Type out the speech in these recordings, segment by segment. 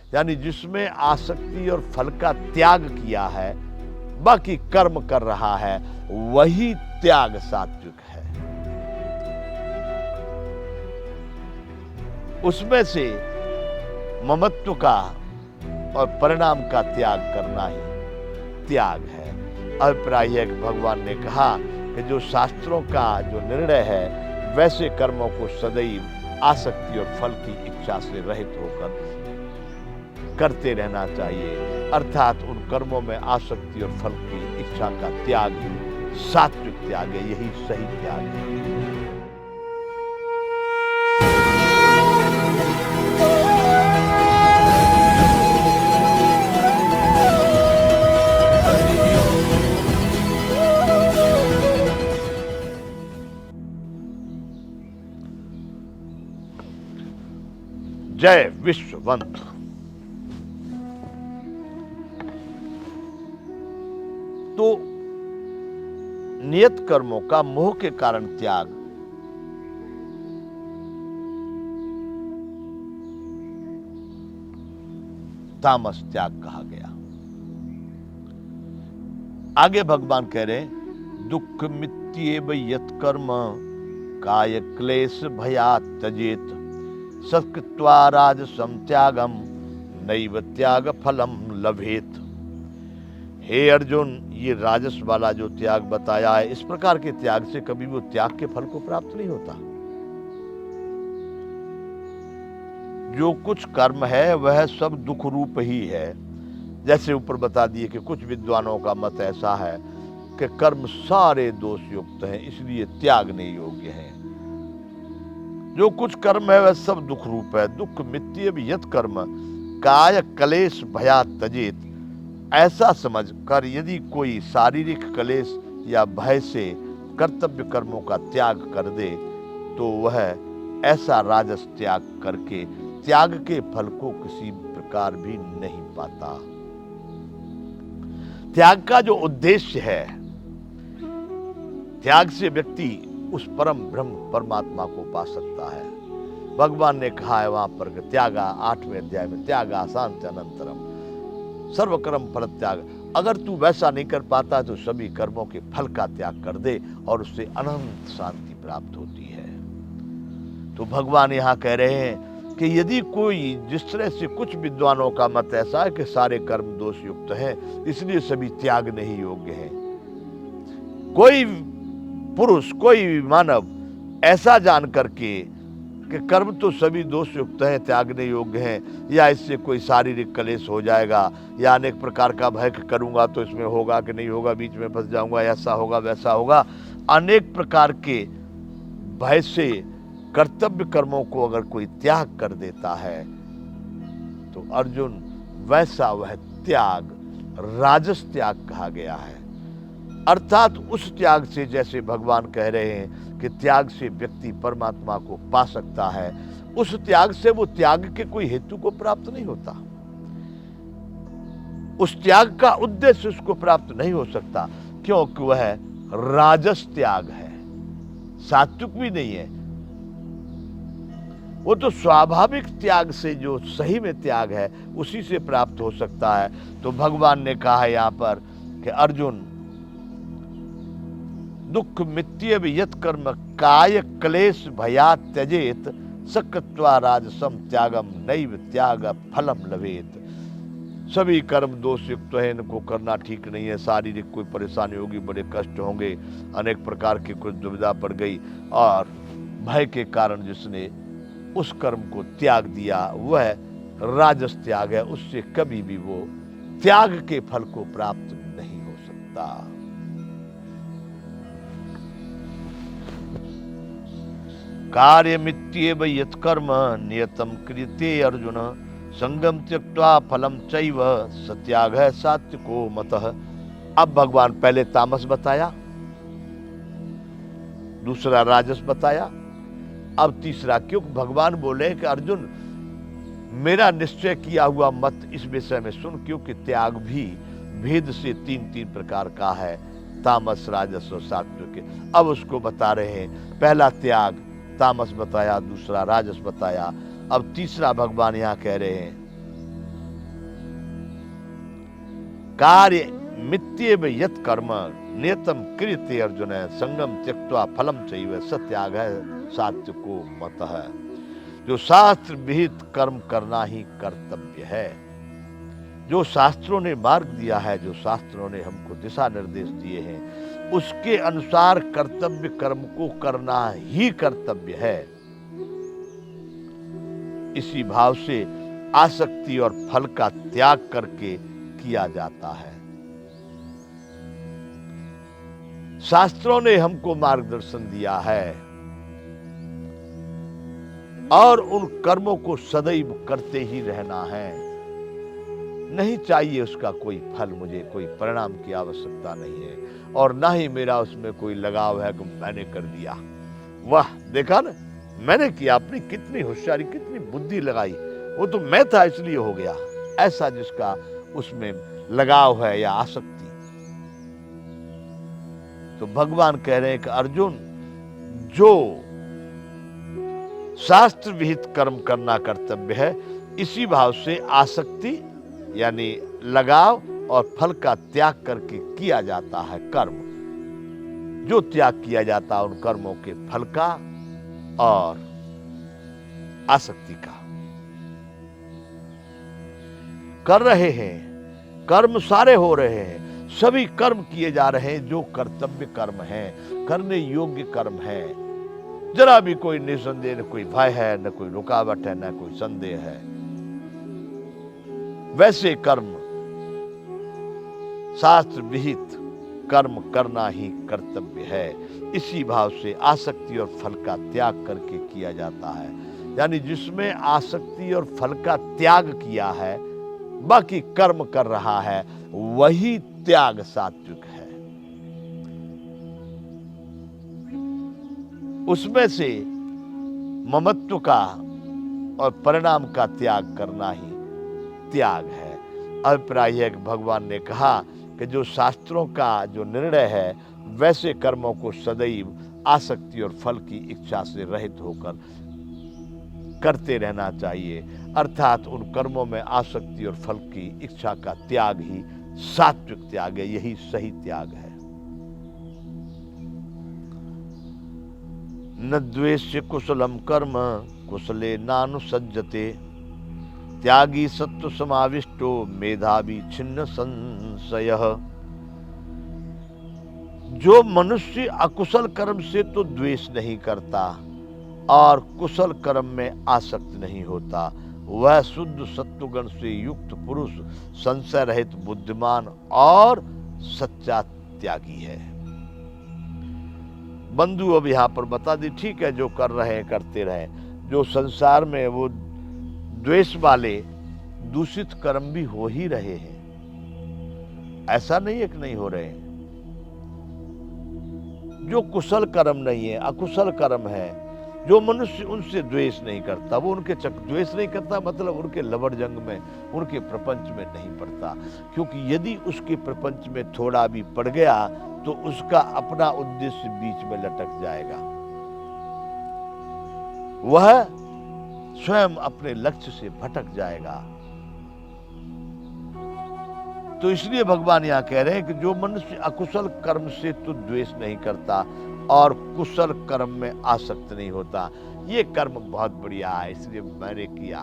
यानी जिसमें आसक्ति और फल का त्याग किया है, बाकी कर्म कर रहा है, वही त्याग सात्विक है। उसमें से ममत्व का और परिणाम का त्याग करना ही त्याग है। अभिप्राय है कि भगवान ने कहा कि जो शास्त्रों का जो निर्णय है, वैसे कर्मों को सदैव आसक्ति और फल की इच्छा से रहित होकर करते रहना चाहिए। अर्थात उन कर्मों में आसक्ति और फल की इच्छा का त्याग ही सात्विक त्याग है, यही सही त्याग है। जय विश्ववंत। तो नियत कर्मों का मोह के कारण त्याग तामस त्याग कहा गया। आगे भगवान कह रहे हैं, दुख मित्येव यत् कर्म काय क्लेश भयात् त्यजेत सत्कृत्वा राजसं त्यागम नैव त्याग फलम लभेत। हे अर्जुन, ये राजस वाला जो त्याग बताया है, इस प्रकार के त्याग से कभी वो त्याग के फल को प्राप्त नहीं होता। जो कुछ कर्म है वह सब दुख रूप ही है। जैसे ऊपर बता दिए कि कुछ विद्वानों का मत ऐसा है कि कर्म सारे दोष युक्त हैं, इसलिए त्याग नहीं योग्य हैं। जो कुछ कर्म है वह सब दुख रूप है। दुख मित्येव यत् कर्म काय क्लेश भयात् त्यजेत। ऐसा समझ कर यदि कोई शारीरिक क्लेश या भय से कर्तव्य कर्मों का त्याग कर दे, तो वह ऐसा राजस त्याग करके त्याग के फल को किसी प्रकार भी नहीं पाता। त्याग का जो उद्देश्य है, त्याग से व्यक्ति उस परम ब्रह्म परमात्मा को पा सकता है। भगवान ने कहा है वहां पर त्यागा, 8वें अध्याय में, त्यागा शांति अनंतरम सर्वकर्म फल त्याग। अगर तू वैसा नहीं कर पाता तो सभी कर्मों के फल का त्याग कर दे और उससे अनंत शांति प्राप्त होती है। तो भगवान यहाँ कह रहे हैं कि यदि कोई, जिस तरह से कुछ विद्वानों का मत ऐसा है कि सारे कर्म दोष युक्त हैं, इसलिए सभी त्याग नहीं योग्य हैं। कोई पुरुष, कोई मानव ऐसा जान करके कि कर्म तो सभी दोष युक्त हैं, त्यागने योग्य हैं, या इससे कोई शारीरिक क्लेश हो जाएगा, या अनेक प्रकार का भय करूंगा तो इसमें होगा कि नहीं होगा, बीच में फंस जाऊंगा, ऐसा होगा वैसा होगा, अनेक प्रकार के भय से कर्तव्य कर्मों को अगर कोई त्याग कर देता है, तो अर्जुन वैसा वह त्याग राजस त्याग कहा गया है। अर्थात उस त्याग से, जैसे भगवान कह रहे हैं कि त्याग से व्यक्ति परमात्मा को पा सकता है, उस त्याग से वो त्याग के कोई हेतु को प्राप्त नहीं होता। उस त्याग का उद्देश्य उसको प्राप्त नहीं हो सकता, क्योंकि वह राजस त्याग है, सात्विक भी नहीं है। वो तो स्वाभाविक त्याग से, जो सही में त्याग है, उसी से प्राप्त हो सकता है। तो भगवान ने कहा है यहां पर कि अर्जुन, दुख मित्येव यत् कर्म काय क्लेश भयात् त्यजेत सकृत्वा राजसं त्यागम नैव त्याग फलम लभेत। सभी कर्म दोष युक्त है, इनको करना ठीक नहीं है। शारीरिक कोई परेशानी होगी, बड़े कष्ट होंगे, अनेक प्रकार की कुछ दुविधा पड़ गई, और भय के कारण जिसने उस कर्म को त्याग दिया, वह राजस त्याग है। उससे कभी भी वो त्याग के फल को प्राप्त नहीं हो सकता। कार्यमित्येव यत् कर्म नियतं क्रियते अर्जुन संगम त्यक्त्वा फलम चैव सत्यागः सात्विको मतः। अब भगवान पहले तामस बताया, दूसरा राजस बताया, अब तीसरा। क्यों भगवान बोले कि अर्जुन, मेरा निश्चय किया हुआ मत इस विषय में सुन, क्योंकि त्याग भी भेद से तीन तीन प्रकार का है, तामस, राजस और सात्विक। अब उसको बता रहे हैं। पहला त्याग तामस बताया, दूसरा राजस बताया, अब तीसरा भगवान यहाँ कह रहे हैं कार्य मित्येव यत् कर्म नियतम क्रियते अर्जुन संगम त्यक्त्वा फलम चैव सत्याग सात्विको मतः। जो शास्त्र विहित कर्म करना ही कर्तव्य है, जो शास्त्रों ने मार्ग दिया है, जो शास्त्रों ने हमको दिशा निर्देश दिए हैं, उसके अनुसार कर्तव्य कर्म को करना ही कर्तव्य है। इसी भाव से आसक्ति और फल का त्याग करके किया जाता है। शास्त्रों ने हमको मार्गदर्शन दिया है और उन कर्मों को सदैव करते ही रहना है। नहीं चाहिए उसका कोई फल, मुझे कोई परिणाम की आवश्यकता नहीं है और ना ही मेरा उसमें कोई लगाव है कि मैंने कर दिया, वाह देखा ना मैंने किया, अपनी कितनी होशियारी कितनी बुद्धि लगाई, वो तो मैं था इसलिए हो गया, ऐसा जिसका उसमें लगाव है या आसक्ति। तो भगवान कह रहे हैं कि अर्जुन, जो शास्त्र विहित कर्म करना कर्तव्य है, इसी भाव से आसक्ति यानी लगाव और फल का त्याग करके किया जाता है कर्म। जो त्याग किया जाता है उन कर्मों के फल का और आसक्ति का। कर रहे हैं, कर्म सारे हो रहे हैं, सभी कर्म किए जा रहे हैं जो कर्तव्य कर्म हैं, करने योग्य कर्म हैं। जरा भी कोई निसंदेह, न कोई भय है, न कोई रुकावट है, न कोई संदेह है। वैसे कर्म शास्त्र विहित कर्म करना ही कर्तव्य है। इसी भाव से आसक्ति और फल का त्याग करके किया जाता है। यानी जिसमें आसक्ति और फल का त्याग किया है, बाकी कर्म कर रहा है, वही त्याग सात्विक है। उसमें से ममत्व का और परिणाम का त्याग करना ही त्याग है। अभिप्राय है कि भगवान ने कहा कि जो शास्त्रों का जो निर्णय है, वैसे कर्मों को सदैव आसक्ति और फल की इच्छा से रहित होकर करते रहना चाहिए। अर्थात उन कर्मों में आसक्ति और फल की इच्छा का त्याग ही सात्विक त्याग है, यही सही त्याग है। न द्वेष्य कुशलम कर्म कुशले नानुसज्जते त्यागी सत्व समाविष्टो मेधावी छिन्न संशयः। जो मनुष्य अकुशल कर्म से तो द्वेष नहीं करता और कुशल कर्म में आसक्त नहीं होता, वह शुद्ध सत्वगुण से युक्त पुरुष, संशय रहित बुद्धिमान और सच्चा त्यागी है। बंधु अब यहां पर बता दी, ठीक है जो कर रहे हैं करते रहे। जो संसार में वो द्वेष वाले दूषित कर्म भी हो ही रहे हैं, ऐसा नहीं है कि नहीं हो रहे हैं। जो कुशल कर्म नहीं है, अकुशल कर्म है, जो मनुष्य उनसे द्वेष नहीं करता, वो उनके द्वेष नहीं करता मतलब उनके लवड़ जंग में, उनके प्रपंच में नहीं पड़ता। क्योंकि यदि उसके प्रपंच में थोड़ा भी पड़ गया तो उसका अपना उद्देश्य बीच में लटक जाएगा, वह स्वयं अपने लक्ष्य से भटक जाएगा। तो इसलिए भगवान यहां कह रहे हैं कि जो मनुष्य अकुशल कर्म से तो द्वेष नहीं करता और कुशल कर्म में आसक्त नहीं होता, ये कर्म बहुत बढ़िया है, इसलिए मैंने किया,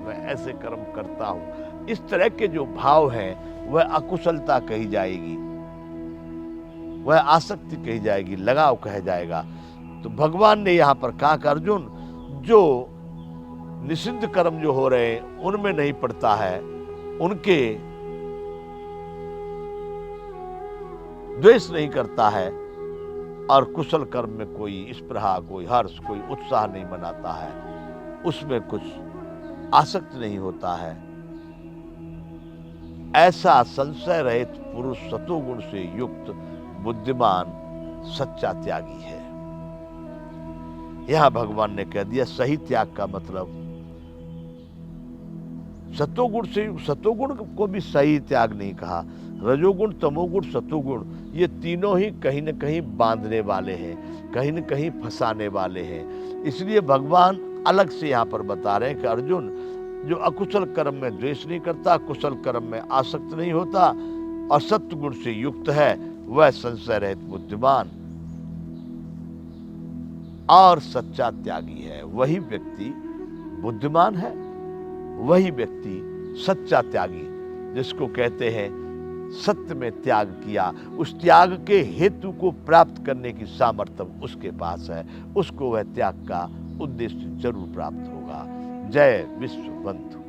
मैं ऐसे कर्म करता हूं, इस तरह के जो भाव है वह अकुशलता कही जाएगी, वह आसक्ति कही जाएगी, लगाव कहा जाएगा। तो भगवान ने यहां पर कहा कि अर्जुन, जो निषिद्ध कर्म जो हो रहे हैं उनमें नहीं पड़ता है, उनके द्वेष नहीं करता है और कुशल कर्म में कोई स्पृहा, कोई हर्ष, कोई उत्साह नहीं मनाता है, उसमें कुछ आसक्त नहीं होता है, ऐसा संशय रहित पुरुष सतोगुण से युक्त बुद्धिमान सच्चा त्यागी है। यहां भगवान ने कह दिया सही त्याग का मतलब सतोगुण से, सतोगुण को भी सही त्याग नहीं कहा। रजोगुण, तमोगुण, सतोगुण, ये तीनों ही कहीं न कहीं बांधने वाले हैं, कहीं न कहीं फंसाने वाले हैं। इसलिए भगवान अलग से यहाँ पर बता रहे हैं कि अर्जुन, जो अकुशल कर्म में द्वेष नहीं करता, कुशल कर्म में आसक्त नहीं होता, और सत्व गुण से युक्त है वह संशय रहित बुद्धिमान और सच्चा त्यागी है। वही व्यक्ति बुद्धिमान है, वही व्यक्ति सच्चा त्यागी, जिसको कहते हैं सत्य में त्याग किया, उस त्याग के हेतु को प्राप्त करने की सामर्थ्य उसके पास है, उसको वह त्याग का उद्देश्य जरूर प्राप्त होगा। जय विश्व बंधु।